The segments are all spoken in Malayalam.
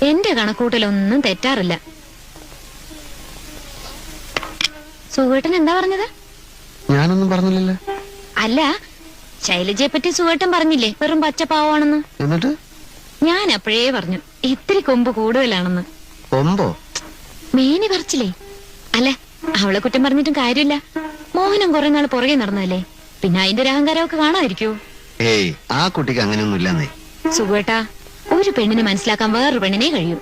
എന്റെ കണക്കൂട്ടലൊന്നും തെറ്റാറില്ല. സുഖേട്ടൻ എന്താ പറഞ്ഞത്? ഞാനൊന്നും പറഞ്ഞില്ലല്ലോ. അല്ല, ശൈലജയെ പറ്റി സുഖേട്ടൻ പറഞ്ഞില്ലേ വെറും പച്ചപ്പാവാണെന്ന്? എന്നിട്ട് ഞാൻ അപ്പോഴേ പറഞ്ഞു ഇത്തിരി കൊമ്പ് കൂടുതലാണെന്ന്. കൊമ്പോ? മേനി പറിച്ചില്ലേ? അല്ല, അവളെ കുറ്റം പറഞ്ഞിട്ടും കാര്യമില്ല. മോഹനം കുറെ നാൾ പുറകെ നടന്നല്ലേ, പിന്നെ അതിന്റെ ഒരു അഹങ്കാരമൊക്കെ കാണാതിരിക്കൂ. ഏയ്, ആ കുട്ടിക്ക് അങ്ങനെയൊന്നും ഇല്ലെന്നേ. സുഖേട്ടാ, ഒരു പെണ്ണിനെ മനസ്സിലാക്കാൻ വേറൊരു പെണ്ണിനെ കഴിയൂ.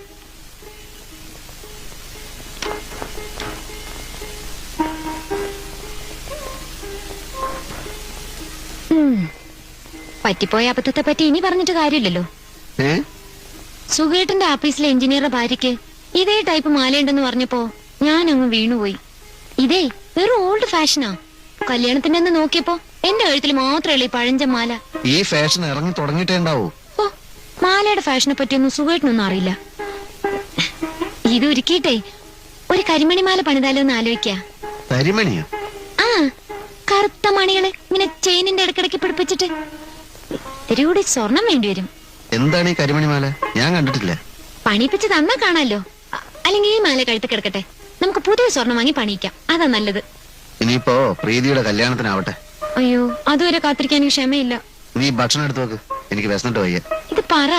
പറ്റിപ്പോയ അബദ്ധത്തെ പറ്റി ഇനി പറഞ്ഞിട്ട് കാര്യമില്ലല്ലോ. സുഖേട്ടന്റെ ആഫീസിലെ എഞ്ചിനീയറുടെ ഭാര്യയ്ക്ക് ഇതേ ടൈപ്പ് മാലയുണ്ടെന്ന് പറഞ്ഞപ്പോ ഞാൻ അങ്ങ് വീണുപോയി. ഇതേ വെറും ഓൾഡ് ഫാഷനാ. കല്യാണത്തിന്റെ അന്ന് നോക്കിയപ്പോ എന്റെ കഴുത്തിൽ മാത്രമല്ലേ ഈ പഴഞ്ച മാല. ഈ ഫാഷൻ ഇറങ്ങി തുടങ്ങിയിട്ടേ ഉണ്ടാവൂ. ഓ, മാലയുടെ ഫാഷനെ പറ്റിയൊന്നും സുഖേട്ടനൊന്നും അറിയില്ല. ഇത് ഒരുക്കിയിട്ടേ ഒരു കരിമണി മാല പണിതാലോ എന്ന് ആലോചിക്ക. കരിമണിയോ? ആ, കറുത്ത മണികള് ഇങ്ങനെ ചെയിനിന്റെ ഇടക്കിടക്ക് പിടിപ്പിച്ചിട്ട്. ഇത്തിരി കൂടി സ്വർണം വേണ്ടി വരും. എന്താണ് ഈ കരിമണി മാല? ഞാൻ കണ്ടിട്ടില്ല. പണിപ്പിച്ച് തന്നാ കാണാലോ. അല്ലെങ്കിൽ ഈ മാല കഴുത്ത് കിടക്കട്ടെ, നമുക്ക് പുതിയ സ്വർണം വാങ്ങി പണിയിക്കാം. അതാ നല്ലത്. ഇനിയിപ്പോ പ്രീതിയുടെ കല്യാണത്തിനാവട്ടെ. അയ്യോ, അതുവരെ കാത്തിരിക്കാൻ എനിക്ക് ക്ഷമയില്ല. നീ ഭക്ഷണം എടുത്തു വെക്ക്, എനിക്ക് വിശന്നിട്ട് വയ്യ. ഇത് പറ.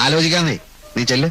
ആലോചിക്കാന്നേ, നീ ചെല്ല്.